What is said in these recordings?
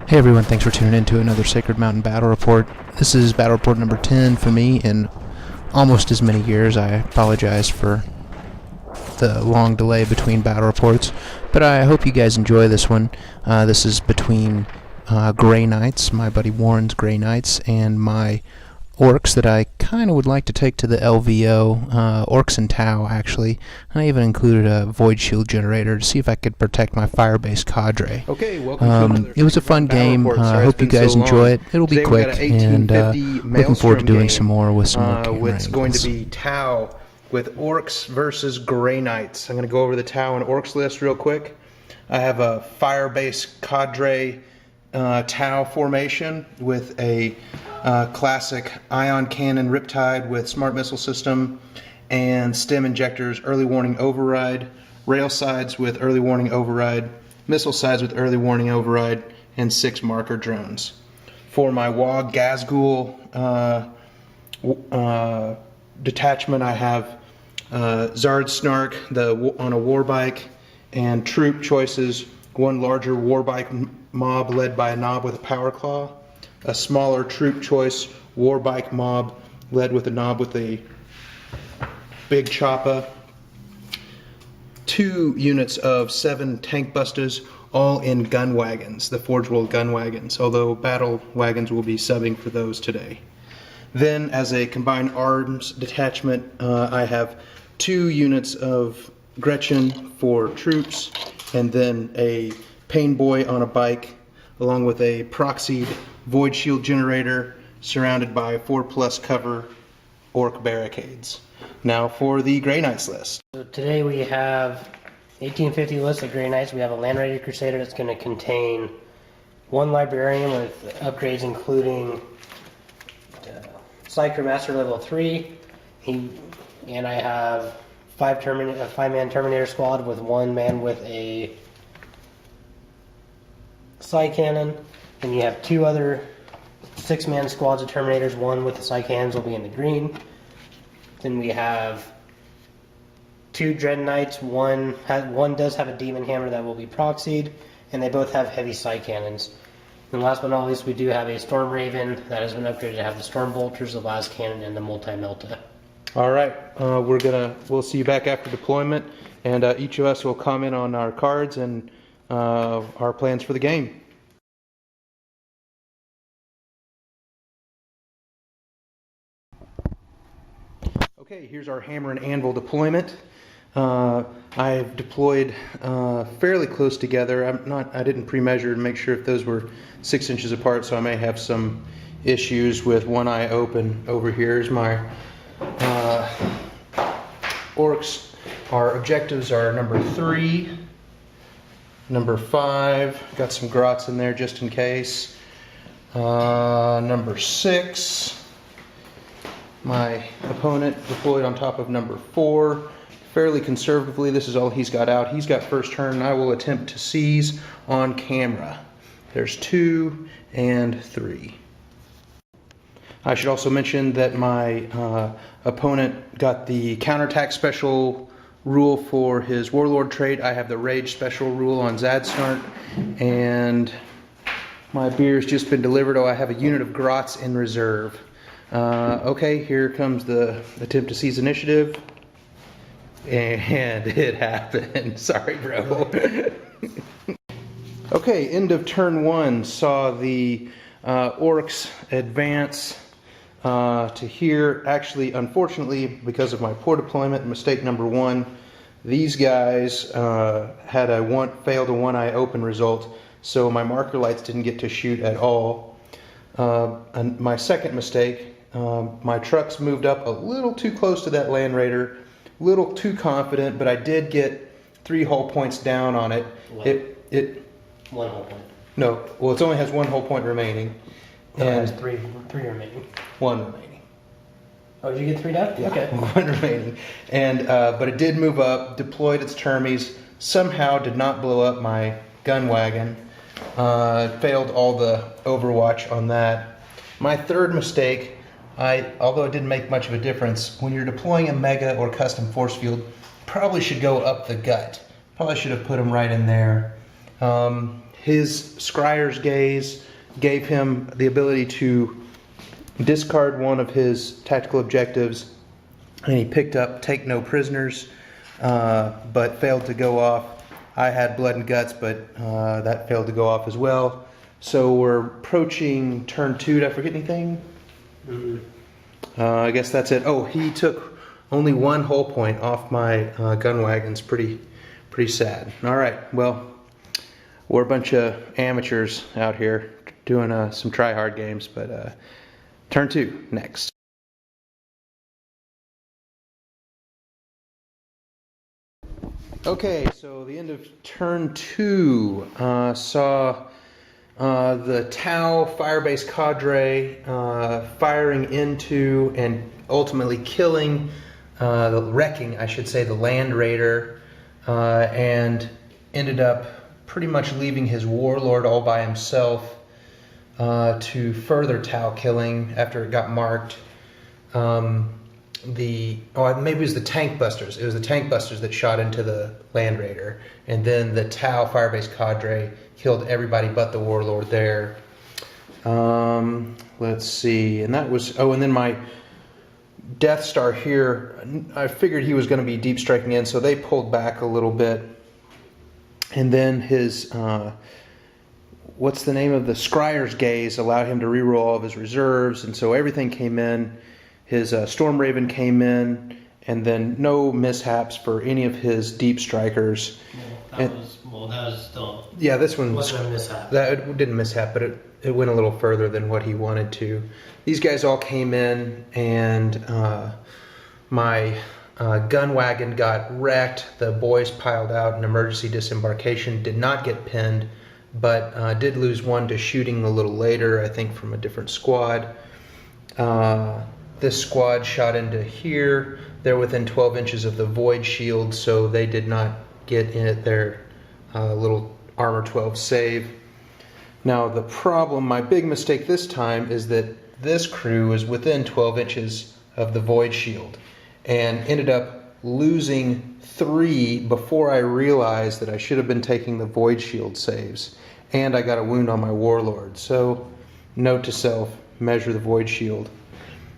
Hey everyone, thanks for tuning in to another Sacred Mountain Battle Report. This is Battle Report number 10 for me in almost as many years. I apologize for the long delay between battle reports, but I hope you guys enjoy this one. This is between GreyKnights, my buddy Warren's GreyKnights, and my Orks that I kind of would like to take to the LVO, Orks and Tau actually. And I even included a Void Shield generator to see if I could protect my fire-based cadre. Okay, welcome to another it was a fun game. I hope you guys enjoy it. It'll be quick, and looking forward to doing some more with some more camera It's going to angles. be Tau with Orks versus GreyKnights. I'm going to go over the Tau and Orks list real quick. I have a fire-based cadre Tau formation with a classic ion cannon Riptide with smart missile system and stem injectors, early warning override, rail sides with early warning override, missile sides with early warning override, and 6 marker drones. For my WOG Gazgul detachment, I have Zard Snark on a war bike, and troop choices: one larger war bike mob led by a knob with a power claw, a smaller troop choice war bike mob led with a knob with a big choppa, 2 units of 7 tank busters, all in gun wagons, the Forge World gun wagons, although battle wagons will be subbing for those today. Then, as a combined arms detachment, I have 2 units of Gretchen for troops, and then a Pain Boy on a bike, along with a proxied Void Shield generator surrounded by 4+ cover Ork barricades. Now for the GreyKnights list. So today we have 1850 list of GreyKnights. We have a Land Raider Crusader that's going to contain 1 Librarian with upgrades including Psyker Master level 3. And I have 5-man Terminator squad with 1 man with a Psy Cannon. And you have 2 other 6-man squads of Terminators. 1 with the Psy Cannons will be in the green. Then we have 2 Dread Knights. One does have a Demon Hammer that will be proxied, and they both have heavy Psy Cannons. And last but not least, we do have a Storm Raven that has been upgraded to have the Storm Bolters, the Las Cannon, and the Multi-Melta. All right, we'll see you back after deployment, and each of us will comment on our cards and our plans for the game. Okay, here's our hammer and anvil deployment. I've deployed fairly close together. I didn't pre-measure to make sure if those were 6 inches apart, so I may have some issues with one eye open. Over here is my Orks. Our objectives are number 3, number 5. Got some grots in there just in case. Number 6. My opponent deployed on top of number 4. Fairly conservatively, this is all he's got out. He's got first turn, and I will attempt to seize on camera. There's 2 and 3. I should also mention that my opponent got the counterattack special rule for his Warlord trait. I have the Rage special rule on Zadsnark, and my beer's just been delivered. Oh, I have a unit of grots in reserve. Okay, here comes the attempt to seize initiative, and it happened. Sorry, bro. Okay, end of turn 1 saw the Orks advance to here. Actually, unfortunately, because of my poor deployment, mistake number 1, these guys had failed a 1-eye open result, so my marker lights didn't get to shoot at all. And my second mistake, my trucks moved up a little too close to that Land Raider, a little too confident, but I did get 3 hull points down on it. One hull point. No, well, it only has 1 hull point remaining. No, it has three remaining. 1 remaining. Oh, did you get 3 down? Yeah, okay. 1 remaining. And but it did move up, deployed its termies, somehow did not blow up my gun wagon. Failed all the overwatch on that. My third mistake, although it didn't make much of a difference, when you're deploying a mega or custom force field, probably should go up the gut. Probably should have put them right in there. his Scryer's Gaze gave him the ability to discard one of his tactical objectives, and he picked up Take No Prisoners, but failed to go off. I had Blood and Guts, but that failed to go off as well. So we're approaching turn 2. Did I forget anything? I guess that's it. Oh, he took only 1 hull point off my gun wagons. Pretty sad. All right, well, we're a bunch of amateurs out here doing some try-hard games, but turn 2 next. Okay, so the end of turn 2 saw the Tau Firebase cadre firing into and ultimately killing, wrecking, I should say, the Land Raider, and ended up pretty much leaving his Warlord all by himself to further Tau killing after it got marked. Maybe it was the Tank Busters. It was the Tank Busters that shot into the Land Raider, and then the Tau Firebase cadre killed everybody but the Warlord there. Let's see, and that was, and then my Death Star here, I figured he was going to be deep striking in, so they pulled back a little bit, and then his what's the name of the Scryer's Gaze allowed him to reroll all of his reserves, and so everything came in. His Storm Raven came in, and then no mishaps for any of his deep strikers. That was still. Yeah, this one wasn't a mishap. That didn't mishap, but it went a little further than what he wanted to. These guys all came in, and my gun wagon got wrecked. The boys piled out in emergency disembarkation. Did not get pinned, but did lose one to shooting a little later, I think from a different squad. This squad shot into here. They're within 12 inches of the void shield, so they did not get in at their little armor 12 save. Now the problem, my big mistake this time, is that this crew is within 12 inches of the void shield and ended up losing 3 before I realized that I should have been taking the void shield saves, and I got a wound on my Warlord. So note to self, measure the void shield.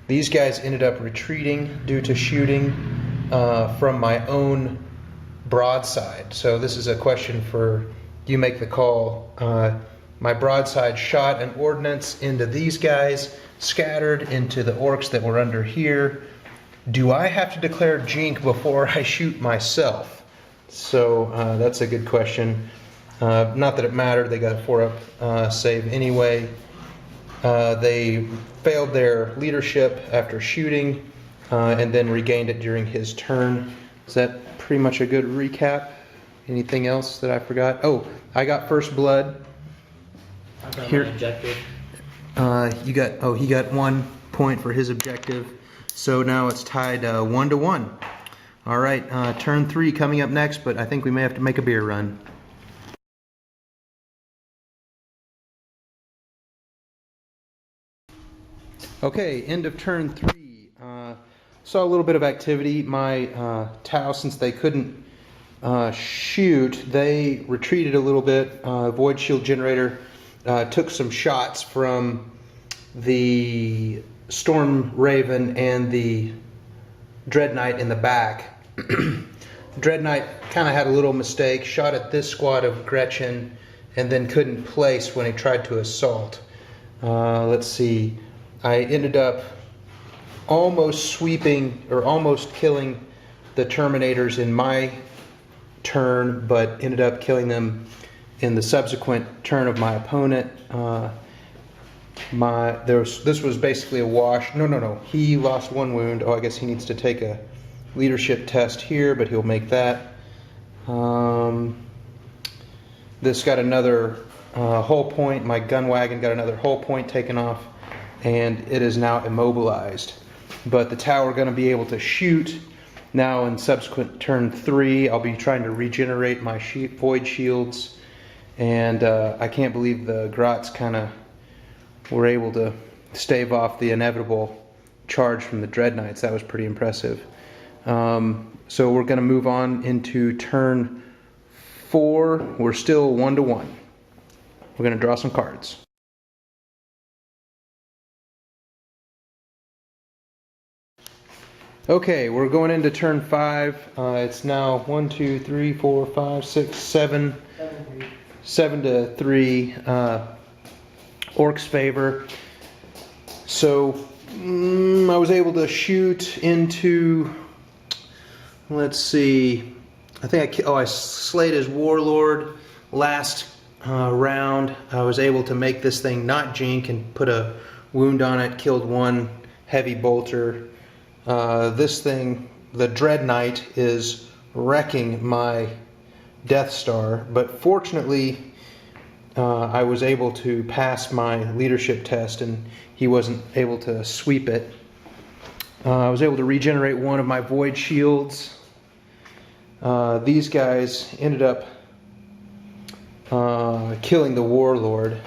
These guys ended up retreating due to shooting from my own broadside. So this is a question for you, make the call. My broadside shot an ordnance into these guys, scattered into the Orks that were under here. Do I have to declare jink before I shoot myself? So that's a good question. Not that it mattered, they got a 4-up save anyway. They failed their leadership after shooting, and then regained it during his turn. Is that pretty much a good recap? Anything else that I forgot? Oh, I got first blood. I got Here. my objective. He got 1 point for his objective. So now it's tied 1-1. All right, turn 3 coming up next, but I think we may have to make a beer run. Okay, end of turn 3. Saw a little bit of activity. My Tau, since they couldn't shoot, they retreated a little bit. Void Shield Generator took some shots from the Storm Raven and the Dreadknight in the back. Dreadknight kind of had a little mistake, shot at this squad of Gretchen, and then couldn't place when he tried to assault. Let's see. I ended up almost sweeping or almost killing the Terminators in my turn, but ended up killing them in the subsequent turn of my opponent. This was basically a wash. No. He lost 1 wound. Oh, I guess he needs to take a leadership test here, but he'll make that. This got another hull point. My gun wagon got another hull point taken off, and it is now immobilized. But the Tau are going to be able to shoot. Now in subsequent turn 3, I'll be trying to regenerate my void shields, and I can't believe the Grots kind of were able to stave off the inevitable charge from the Dreadknights. That was pretty impressive. So we're going to move on into turn 4. We're still 1-1. we're going to draw some cards. Okay, we're going into turn 5. It's now 1, 2, 3, 4, 5, 6, 7. 7 to 3. Orks favor. So I was able to shoot into, let's see, I think I slayed his warlord last round. I was able to make this thing not jink and put a wound on it, killed one heavy bolter. This thing, the GreyKnight, is wrecking my Death Star, but fortunately I was able to pass my leadership test and he wasn't able to sweep it. I was able to regenerate one of my void shields. These guys ended up killing the warlord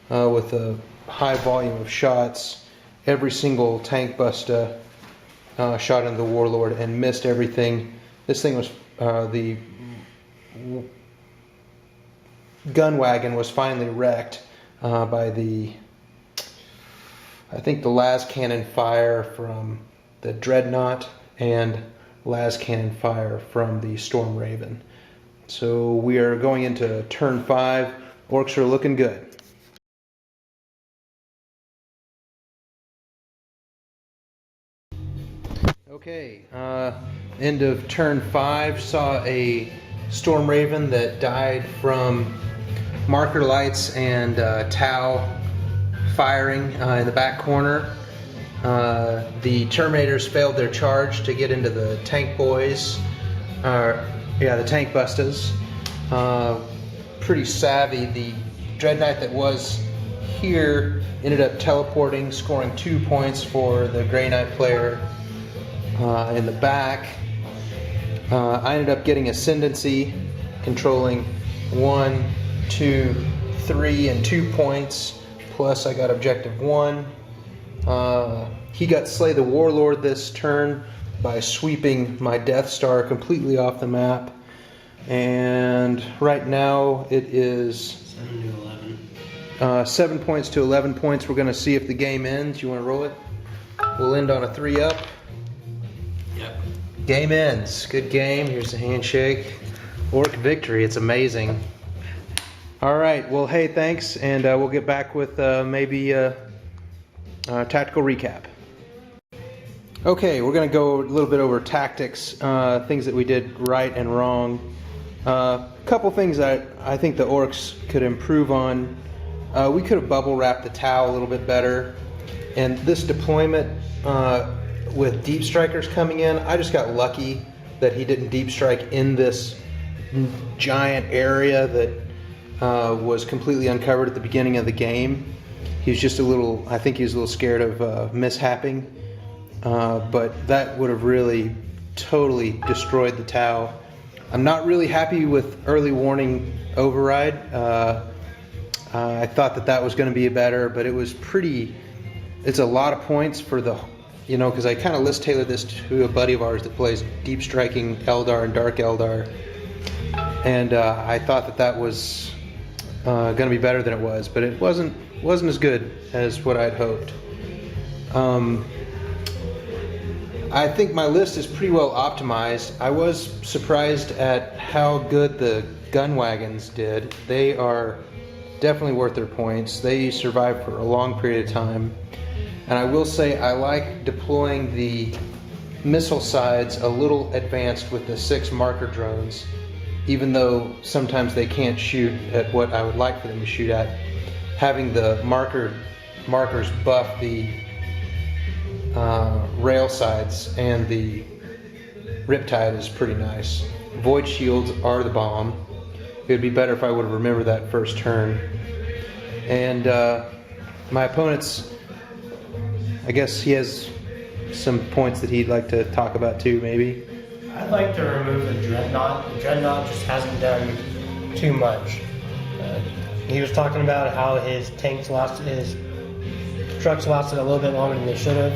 with a high volume of shots. Every single tank buster shot into the warlord and missed everything. This thing was the gun wagon was finally wrecked by the, I think, the las cannon fire from the Dreadnought and las cannon fire from the Storm Raven. So we are going into turn 5. Orks are looking good. Okay, end of turn 5, saw a Storm Raven that died from marker lights and Tau firing in the back corner. The Terminators failed their charge to get into the tank boys, the tank bustas. Pretty savvy. The Dreadknight that was here ended up teleporting, scoring 2 points for the GreyKnight player in the back. I ended up getting Ascendancy, controlling 1, 2, 3, and 2 points. Plus I got Objective 1. He got Slay the Warlord this turn by sweeping my Death Star completely off the map. And right now it is 7 to 11. 7 points to 11 points. We're going to see if the game ends. You want to roll it? We'll end on a 3-up. Yep. Game ends. Good game. Here's the handshake. Ork victory. It's amazing. All right. Well, hey, thanks. And we'll get back with maybe a tactical recap. Okay, we're going to go a little bit over tactics, things that we did right and wrong. A couple things that I think the Orks could improve on. We could have bubble wrapped the Tau a little bit better. And this deployment with deep strikers coming in, I just got lucky that he didn't deep strike in this giant area that was completely uncovered at the beginning of the game. He was just a little, I think he was a little scared of mishapping. But that would have really totally destroyed the Tau. I'm not really happy with early warning override. I thought that that was going to be better, but it was pretty, it's a lot of points for the, because I kind of list tailored this to a buddy of ours that plays deep striking Eldar and Dark Eldar. And I thought that that was going to be better than it was, but it wasn't as good as what I'd hoped. I think my list is pretty well optimized. I was surprised at how good the gun wagons did. They are definitely worth their points. They survived for a long period of time. And I will say I like deploying the missile sides a little advanced with the 6 marker drones, even though sometimes they can't shoot at what I would like for them to shoot at. Having the markers buff the rail sides and the Riptide is pretty nice. Void shields are the bomb. It would be better if I would have remembered that first turn. And my opponent's, I guess he has some points that he'd like to talk about too, maybe. I'd like to remove the Dreadnought. The Dreadnought just hasn't done too much. He was talking about how his trucks lasted a little bit longer than they should have.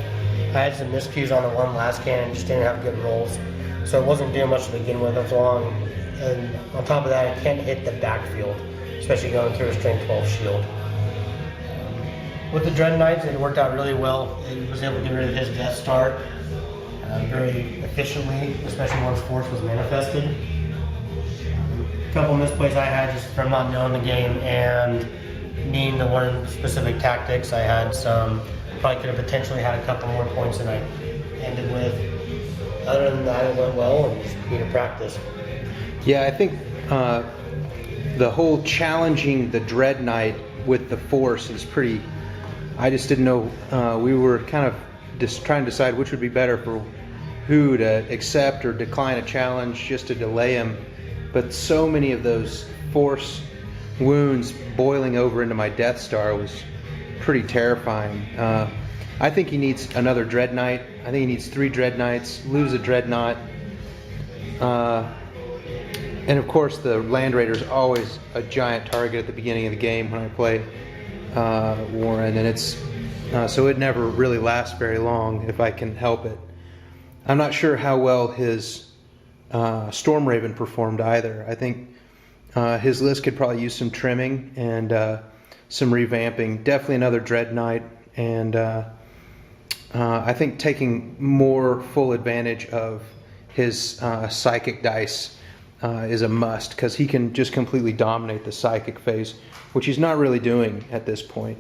I had some miscues on the one last cannon, just didn't have good rolls. So it wasn't doing much to begin with. It was long. And on top of that, it can't hit the backfield. especially going through a strength 12 shield. With the GreyKnights, it worked out really well. It was able to get rid of his Death Star very efficiently, especially once Force was manifested. A couple misplays I had just from not knowing the game and needing to learn specific tactics. I had some, probably could have potentially had a couple more points than I ended with. Other than that, it went well and just need to practice. Yeah, I think the whole challenging the GreyKnight with the Force is pretty. I just didn't know. We were kind of just trying to decide which would be better for who to accept or decline a challenge just to delay him. But so many of those Force wounds boiling over into my Death Star was pretty terrifying. I think he needs another GreyKnight. I think he needs 3 GreyKnights, lose a Dreadnought. And of course the Land Raider is always a giant target at the beginning of the game when I play Warren, and it's so it never really lasts very long if I can help it. I'm not sure how well his Storm Raven performed either. I think his list could probably use some trimming and some revamping. Definitely another GreyKnight, and I think taking more full advantage of his psychic dice is a must, because he can just completely dominate the psychic phase, which he's not really doing at this point.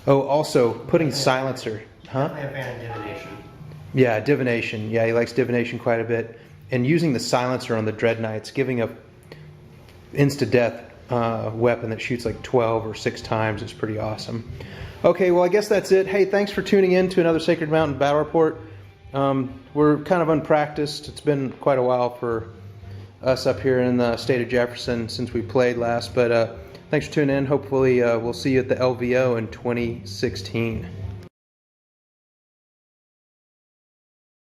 Oh, also putting silencer. Huh? I have fan divination. Yeah, divination. Yeah, he likes divination quite a bit. And using the silencer on the GreyKnights, giving a insta-death weapon that shoots like 12 or 6 times is pretty awesome. Okay, well, I guess that's it. Hey, thanks for tuning in to another Sacred Mountain Battle Report. We're kind of unpracticed. It's been quite a while for us up here in the state of Jefferson since we played last, but thanks for tuning in. Hopefully we'll see you at the LVO in 2016.